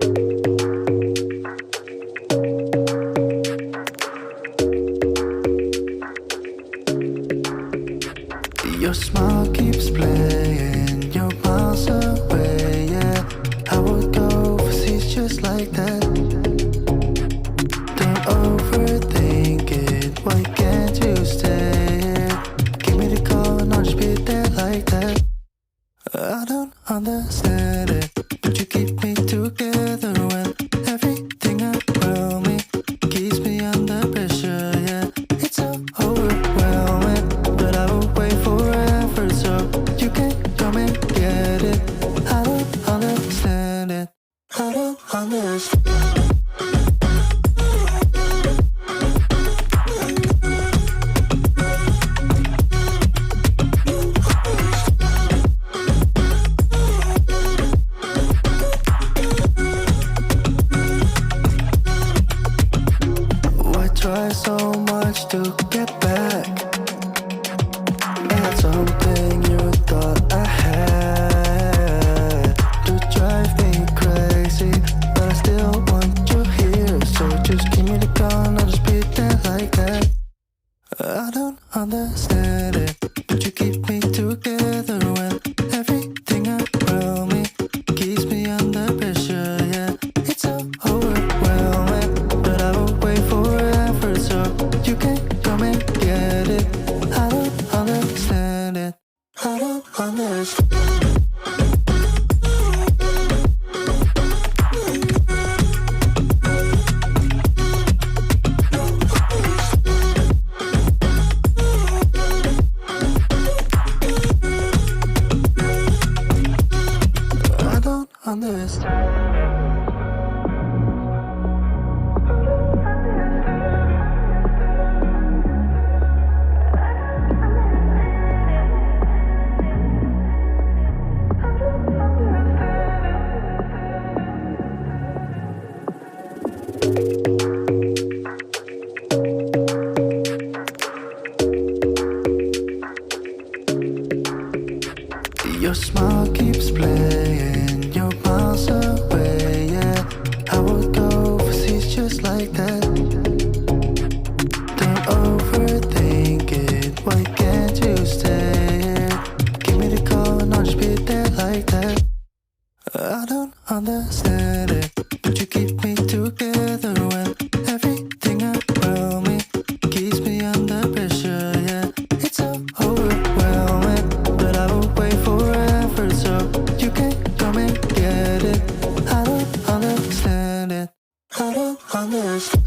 Your smile keeps playing, you're miles away, yeah. I would go overseas just like that. Don't overthink it, why can't you stay here? Give me the call and I'll just be there like that. I don't understand it, but you keep me together when everything around me keeps me under pressure, yeah. It's so overwhelming, but I will wait forever so you can come and get it. I don't understand it, I don't understand. Try so much to get back at something you thought I had to drive me crazy, but I still want you here. So just give me the call and I'll just be there like that. I don't understand it, but you keep me together when everything around me keeps me under pressure, yeah. It's so overwhelming, but I will wait forever so you can come and get it. I don't understand it, I don't understand. I don't understand. Your smile keeps playing, you're miles away, yeah. I would go overseas just like that. Don't overthink it, why can't you stay here? Give me the call and I'll just be there like that. I don't understand it, but you keep me together when everything around me keeps me under pressure, yeah. It's so overwhelming, but I will wait forever so you can come and get it. I don't understand it, I don't understand.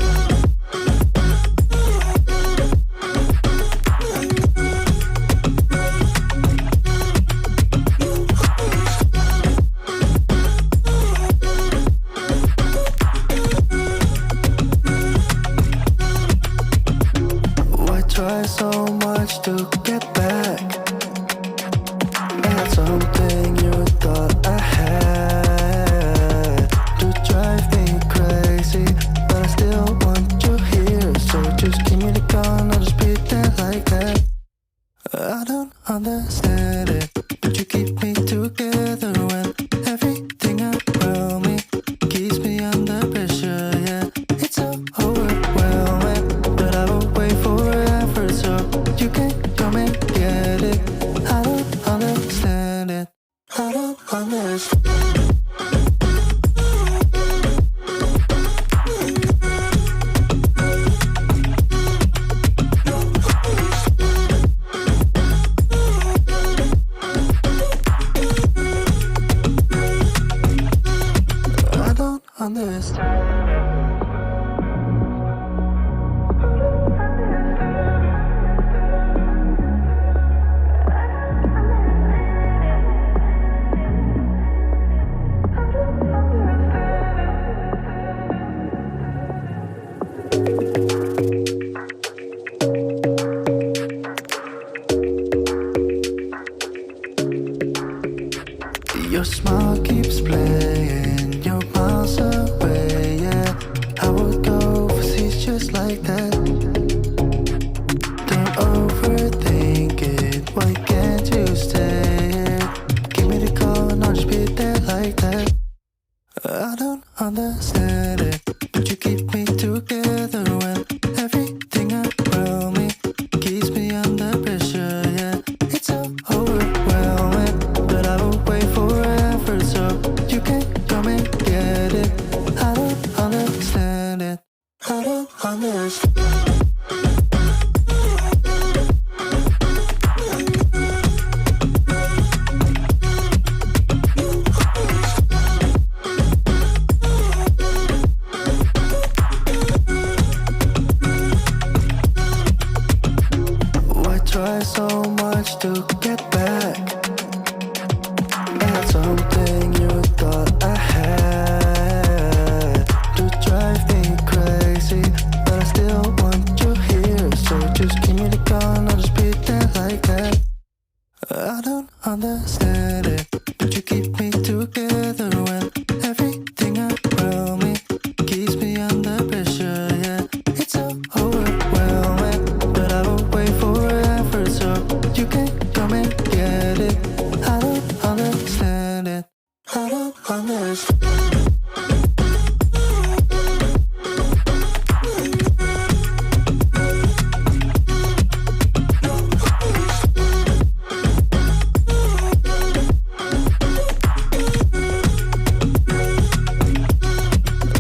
I don't understand it, but you keep me together when everything around me keeps me under pressure. Yeah, it's so overwhelming, but I will wait forever so you can come and get it. I don't understand it. I don't understand. Try so much to get back at something you thought I had. You drive me crazy, but I still want you here. So just give me the gun, I'll just pretend like that. I don't understand it, but you keep me together when everything around me keeps me under pressure. Yeah, it's so overwhelming, but I will wait forever so you can come and get it. I don't understand it. I don't understand.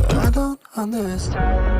I don't understand.